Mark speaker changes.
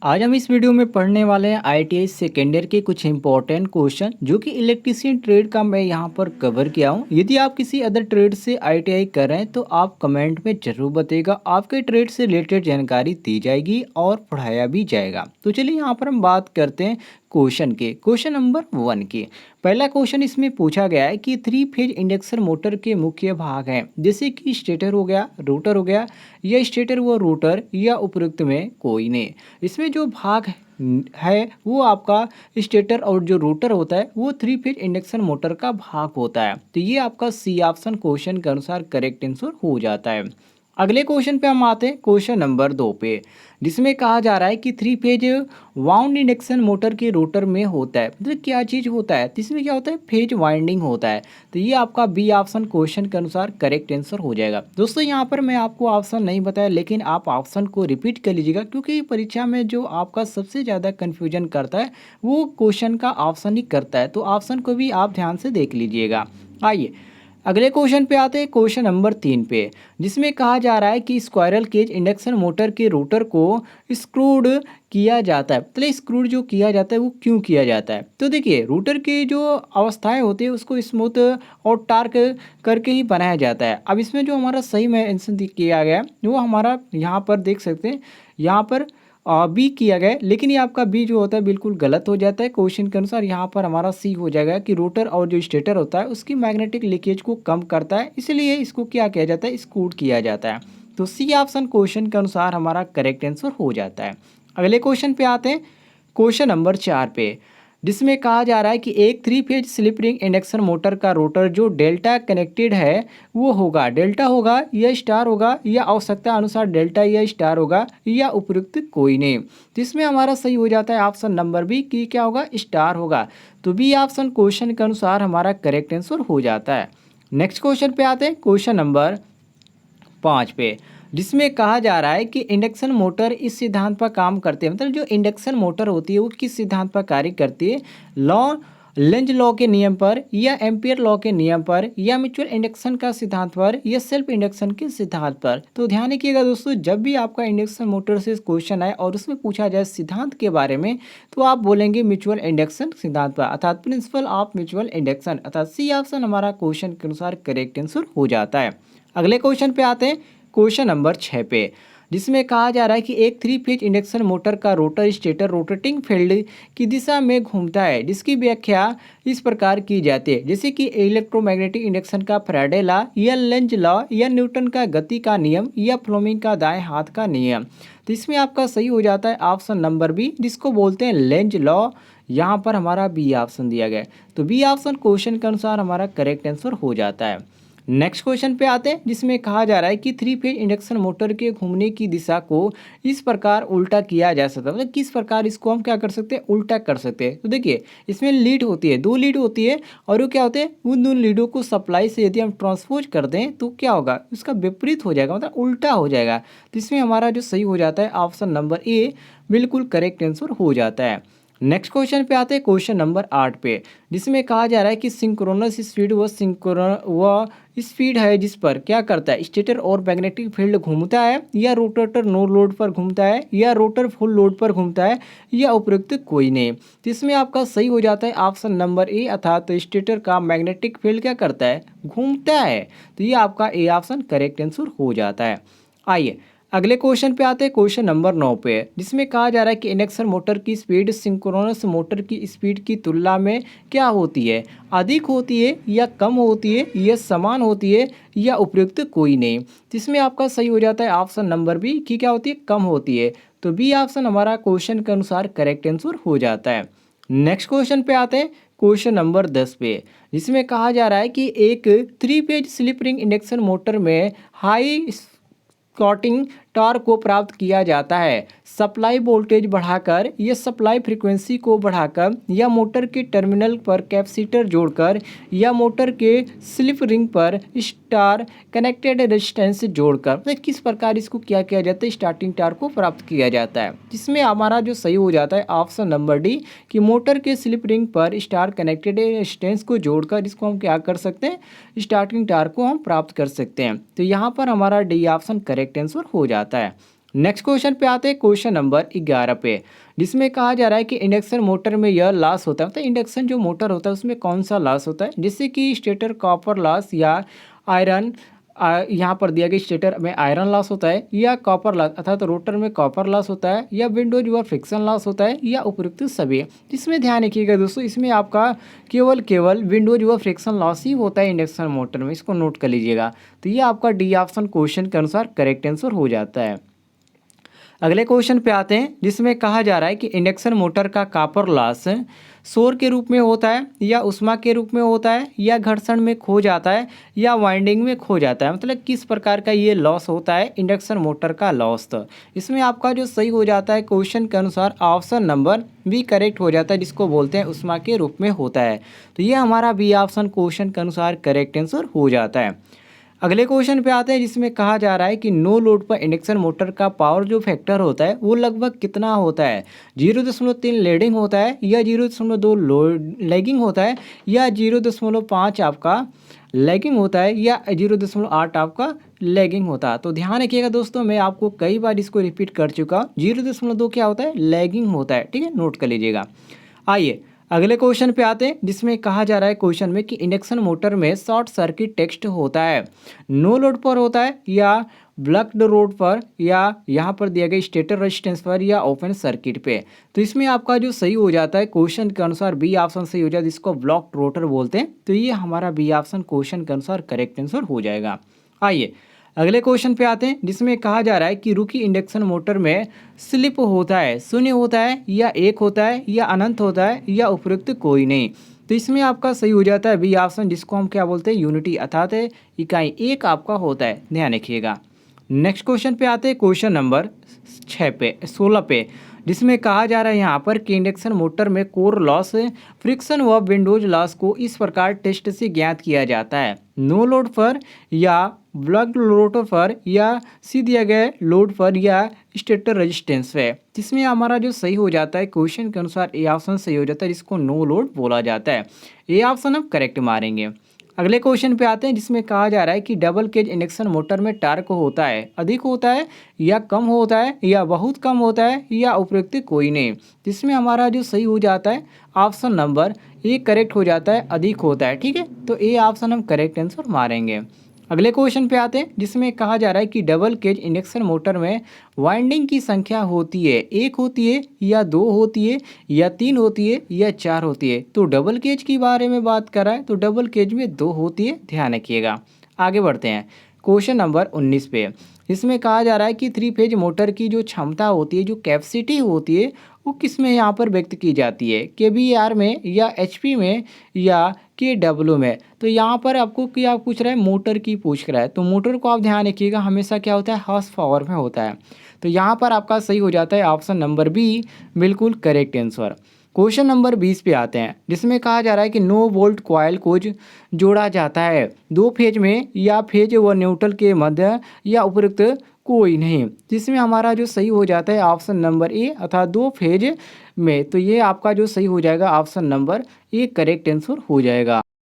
Speaker 1: आज हम इस वीडियो में पढ़ने वाले हैं आईटीआई सेकेंड ईयर के कुछ इंपॉर्टेंट क्वेश्चन जो कि इलेक्ट्रीशियन ट्रेड का मैं यहाँ पर कवर किया हूँ। यदि आप किसी अदर ट्रेड से आईटीआई कर रहे हैं तो आप कमेंट में जरूर बताइएगा, आपके ट्रेड से रिलेटेड जानकारी दी जाएगी और पढ़ाया भी जाएगा। तो चलिए यहाँ पर हम बात करते हैं क्वेश्चन नंबर 1 की। पहला क्वेश्चन इसमें पूछा गया है कि 3 फेज इंडक्शन मोटर के मुख्य भाग हैं, जैसे कि स्टेटर हो गया, रोटर हो गया, या स्टेटर व रोटर, या उपयुक्त में कोई नहीं। इसमें जो भाग है वो आपका स्टेटर और जो रोटर होता है वो 3 फेज इंडक्शन मोटर का भाग होता है। तो ये आपका सी ऑप्शन क्वेश्चन के अनुसार करेक्ट आंसर हो जाता है। अगले क्वेश्चन पे हम आते हैं क्वेश्चन नंबर 2 पे, जिसमें कहा जा रहा है कि 3 फेज वाउंड इंडक्शन मोटर के रोटर में होता है, मतलब क्या चीज़ होता है, तो इसमें क्या होता है, फेज वाइंडिंग होता है। तो ये आपका बी ऑप्शन क्वेश्चन के अनुसार करेक्ट आंसर हो जाएगा। दोस्तों यहाँ पर मैं आपको ऑप्शन नहीं बताया, लेकिन आप ऑप्शन को रिपीट कर लीजिएगा, क्योंकि परीक्षा में जो आपका सबसे ज़्यादा कन्फ्यूजन करता है वो क्वेश्चन का ऑप्शन ही करता है। तो ऑप्शन को भी आप ध्यान से देख लीजिएगा। आइए अगले क्वेश्चन पे आते हैं, क्वेश्चन नंबर 3 पे, जिसमें कहा जा रहा है कि स्क्वायरल केज इंडक्शन मोटर के रोटर को स्क्रूड किया जाता है। मतलब स्क्रूड जो किया जाता है वो क्यों किया जाता है, तो देखिए रोटर की जो अवस्थाएं होती है उसको स्मूथ और टार्क करके ही बनाया जाता है। अब इसमें जो हमारा सही में आंसर किया गया है वो हमारा यहाँ पर देख सकते हैं, यहाँ पर बी किया गया है, लेकिन ये आपका बी जो होता है बिल्कुल गलत हो जाता है। क्वेश्चन के अनुसार यहाँ पर हमारा सी हो जाएगा कि रोटर और जो स्टेटर होता है उसकी मैग्नेटिक लीकेज को कम करता है, इसलिए इसको क्या किया जाता है, स्क्रूड किया जाता है। तो सी ऑप्शन क्वेश्चन के अनुसार हमारा करेक्ट आंसर हो जाता है। अगले क्वेश्चन पे आते हैं, क्वेश्चन नंबर 4 पे, जिसमें कहा जा रहा है कि एक 3 phase slip ring induction motor का रोटर जो डेल्टा कनेक्टेड है वो होगा, डेल्टा होगा या स्टार होगा, या आवश्यकता अनुसार डेल्टा या स्टार होगा, या उपयुक्त कोई नहीं। तो इसमें हमारा सही हो जाता है ऑप्शन नंबर बी की क्या होगा, स्टार होगा। तो बी ऑप्शन क्वेश्चन के अनुसार हमारा करेक्ट आंसर हो जाता है। नेक्स्ट क्वेश्चन पे आते हैं, क्वेश्चन नंबर 5 पे, जिसमें कहा जा रहा है कि इंडक्शन मोटर इस सिद्धांत पर काम करते हैं, मतलब जो इंडक्शन मोटर होती है वो किस सिद्धांत पर कार्य करती है, लॉ लेंज लॉ के नियम पर, या एम्पियर लॉ के नियम पर, या म्यूचुअल इंडक्शन का सिद्धांत पर, या सेल्फ इंडक्शन के सिद्धांत पर। तो ध्यान रखिएगा दोस्तों, जब भी आपका इंडक्शन मोटर से क्वेश्चन आए और उसमें पूछा जाए सिद्धांत के बारे में, तो आप बोलेंगे म्यूचुअल इंडक्शन सिद्धांत पर, अर्थात प्रिंसिपल ऑफ म्यूचुअल इंडक्शन, अर्थात सी ऑप्शन हमारा क्वेश्चन के अनुसार करेक्ट आंसर हो जाता है। अगले क्वेश्चन पे आते हैं, क्वेश्चन नंबर 6 पे, जिसमें कहा जा रहा है कि एक 3 फेज इंडक्शन मोटर का रोटर स्टेटर रोटेटिंग फील्ड की दिशा में घूमता है, जिसकी व्याख्या इस प्रकार की जाती है, जैसे कि इलेक्ट्रोमैग्नेटिक इंडक्शन का फैराडे लॉ, या लेंज लॉ, या न्यूटन का गति का नियम, या फ्लोमिंग का दाएं हाथ का नियम। तो इसमें आपका सही हो जाता है ऑप्शन नंबर बी, जिसको बोलते हैं लेंज लॉ। यहाँ पर हमारा बी ऑप्शन दिया गया है। तो बी ऑप्शन क्वेश्चन के अनुसार हमारा करेक्ट आंसर हो जाता है। नेक्स्ट क्वेश्चन पे आते हैं, जिसमें कहा जा रहा है कि 3 फेज इंडक्शन मोटर के घूमने की दिशा को इस प्रकार उल्टा किया जा सकता है, मतलब किस प्रकार इसको हम क्या कर सकते हैं, उल्टा कर सकते हैं। तो देखिए इसमें लीड होती है, 2 लीड होती है, और वो क्या होते हैं, उन 2 लीडों को सप्लाई से यदि हम ट्रांसपोज कर दें तो क्या होगा, उसका विपरीत हो जाएगा, मतलब उल्टा हो जाएगा। तो इसमें हमारा जो सही हो जाता है ऑप्शन नंबर ए बिल्कुल करेक्ट आंसर हो जाता है। नेक्स्ट क्वेश्चन पे आते हैं, क्वेश्चन नंबर 8 पे, जिसमें कहा जा रहा है कि सिंक्रोनस स्पीड व स्पीड है जिस पर क्या करता है, स्टेटर और मैग्नेटिक फील्ड घूमता है, या रोटेटर नो लोड पर घूमता है, या रोटर फुल लोड पर घूमता है, या उपयुक्त कोई नहीं। तो इसमें आपका सही हो जाता है ऑप्शन नंबर ए, अर्थात स्टेटर का मैग्नेटिक फील्ड क्या करता है, घूमता है। तो ये आपका ए ऑप्शन करेक्ट आंसर हो जाता है। आइए अगले क्वेश्चन पे आते हैं, क्वेश्चन नंबर 9 पे, जिसमें कहा जा रहा है कि इंडक्शन मोटर की स्पीड सिंक्रोनस मोटर की स्पीड की तुलना में क्या होती है, अधिक होती है, या कम होती है, या समान होती है, या उपयुक्त कोई नहीं। तो इसमें आपका सही हो जाता है ऑप्शन नंबर बी की क्या होती है, कम होती है। तो बी ऑप्शन हमारा क्वेश्चन के अनुसार करेक्ट आंसर हो जाता है। नेक्स्ट क्वेश्चन पे आते हैं, क्वेश्चन नंबर 10 पे, जिसमें कहा जा रहा है कि एक 3 phase slip ring induction motor में हाई स्कॉटिंग टॉर्क को प्राप्त किया जाता है सप्लाई वोल्टेज बढ़ाकर, या सप्लाई फ्रीक्वेंसी को बढ़ाकर, या मोटर के टर्मिनल पर कैपेसिटर जोड़कर, या मोटर के स्लिप रिंग पर स्टार कनेक्टेड रेजिस्टेंस जोड़कर। मतलब किस प्रकार इसको क्या किया जाता है, स्टार्टिंग टॉर्क को प्राप्त किया जाता है। जिसमें हमारा जो सही हो जाता है ऑप्शन नंबर डी कि मोटर के स्लिप रिंग पर स्टार कनेक्टेड रेजिस्टेंस को जोड़कर इसको हम क्या कर सकते हैं, स्टार्टिंग टॉर्क को हम प्राप्त कर सकते हैं। तो यहाँ पर हमारा डी ऑप्शन करेक्ट आंसर हो जाता है। नेक्स्ट क्वेश्चन पे आते हैं, क्वेश्चन नंबर 11 पे, जिसमें कहा जा रहा है कि इंडक्शन मोटर में यह लॉस होता है, मतलब इंडक्शन जो मोटर होता है उसमें कौन सा लॉस होता है, जिससे कि स्टेटर कॉपर लॉस या आयरन, यहाँ पर दिया गया स्टेटर में आयरन लॉस होता है या कॉपर लॉस अर्थात रोटर में कॉपर लॉस होता है या विंडोज व फ्रिक्शन लॉस होता है या उपयुक्त सभी। इसमें ध्यान रखिएगा दोस्तों, इसमें आपका केवल विंडोज व फ्रिक्शन लॉस ही होता है इंडक्शन मोटर में, इसको नोट कर लीजिएगा। तो ये आपका डी ऑप्शन क्वेश्चन के अनुसार करेक्ट आंसर हो जाता है। अगले क्वेश्चन पे आते हैं, जिसमें कहा जा रहा है कि इंडक्शन मोटर का कॉपर लॉस शोर के रूप में होता है या उष्मा के रूप में होता है या घर्षण में खो जाता है या वाइंडिंग में खो जाता है, मतलब किस प्रकार का ये लॉस होता है इंडक्शन मोटर का लॉस। तो इसमें आपका जो सही हो जाता है क्वेश्चन के अनुसार ऑप्शन नंबर बी करेक्ट हो जाता है, जिसको बोलते हैं उष्मा के रूप में होता है। तो ये हमारा बी ऑप्शन क्वेश्चन के अनुसार करेक्ट आंसर हो जाता है। अगले क्वेश्चन पे आते हैं, जिसमें कहा जा रहा है कि नो लोड पर इंडक्शन मोटर का पावर जो फैक्टर होता है वो लगभग कितना होता है, 0.3 लीडिंग होता है या 0.2 लोड लैगिंग होता है या 0.5 आपका लैगिंग होता है या 0.8 आपका लैगिंग होता है। तो ध्यान रखिएगा दोस्तों, मैं आपको कई बार इसको रिपीट कर चुका हूँ, 0.2 क्या होता है, लैगिंग होता है, ठीक है, नोट कर लीजिएगा। आइए अगले क्वेश्चन पे आते हैं, जिसमें कहा जा रहा है क्वेश्चन में कि इंडक्शन मोटर में शॉर्ट सर्किट टेस्ट होता है, नो लोड पर होता है या ब्लॉक्ड रोड पर या यहाँ पर दिया गया स्टेटर रेजिस्टेंस पर या ओपन सर्किट पे। तो इसमें आपका जो सही हो जाता है क्वेश्चन के अनुसार बी ऑप्शन सही हो जाता है, जिसको ब्लॉक्ड रोटर बोलते हैं। तो ये हमारा बी ऑप्शन क्वेश्चन के अनुसार करेक्ट आंसर हो जाएगा। आइए अगले क्वेश्चन पे आते हैं, जिसमें कहा जा रहा है कि रुकी इंडक्शन मोटर में स्लिप होता है, शून्य होता है या एक होता है या अनंत होता है या उपयुक्त कोई नहीं। तो इसमें आपका सही हो जाता है बी ऑप्शन, जिसको हम क्या बोलते हैं, यूनिटी अर्थात इकाई एक आपका होता है, ध्यान रखिएगा। नेक्स्ट क्वेश्चन पे आते हैं, क्वेश्चन नंबर 16 पे, जिसमें कहा जा रहा है यहाँ पर कि इंडक्शन मोटर में कोर लॉस, फ्रिक्शन व विंडोज लॉस को इस प्रकार टेस्ट से ज्ञात किया जाता है, नो लोड पर या ब्लॉक्ड रोटर पर या सी दिया गया लोड पर या स्टेटर रेजिस्टेंस पे। जिसमें हमारा जो सही हो जाता है क्वेश्चन के अनुसार ए ऑप्शन सही हो जाता है, जिसको नो लोड बोला जाता है। ए ऑप्शन हम करेक्ट मारेंगे। अगले क्वेश्चन पे आते हैं, जिसमें कहा जा रहा है कि डबल केज इंडक्शन मोटर में टार्क होता है, अधिक होता है या कम होता है या बहुत कम होता है या उपयुक्त कोई नहीं। जिसमें हमारा जो सही हो जाता है ऑप्शन नंबर ए करेक्ट हो जाता है, अधिक होता है, ठीक है। तो ए ऑप्शन हम करेक्ट आंसर मारेंगे। अगले क्वेश्चन पे आते हैं, जिसमें कहा जा रहा है कि डबल केज इंडक्शन मोटर में वाइंडिंग की संख्या होती है, एक होती है या दो होती है या तीन होती है या चार होती है। तो डबल केज के बारे में बात कर रहा है, तो डबल केज में दो होती है, ध्यान रखिएगा। आगे बढ़ते हैं क्वेश्चन नंबर 19 पे। इसमें कहा जा रहा है कि 3 फेज मोटर की जो क्षमता होती है, जो कैपेसिटी होती है, वो किस में यहाँ पर व्यक्त की जाती है, केवीआर में या एचपी में या केडब्ल्यू में। तो यहाँ पर आपको क्या पूछ रहा है, मोटर की पूछ रहा है। तो मोटर को आप ध्यान रखिएगा, हमेशा क्या होता है, हॉर्स पावर में होता है। तो यहाँ पर आपका सही हो जाता है ऑप्शन नंबर बी, बिल्कुल करेक्ट आंसर। क्वेश्चन नंबर 20 पे आते हैं, जिसमें कहा जा रहा है कि नो वोल्ट कॉइल को जोड़ा जाता है, दो फेज में या फेज व न्यूट्रल के मध्य या उपयुक्त कोई नहीं। जिसमें हमारा जो सही हो जाता है ऑप्शन नंबर ए अर्थात दो फेज में। तो ये आपका जो सही हो जाएगा option number A correct answer हो जाएगा।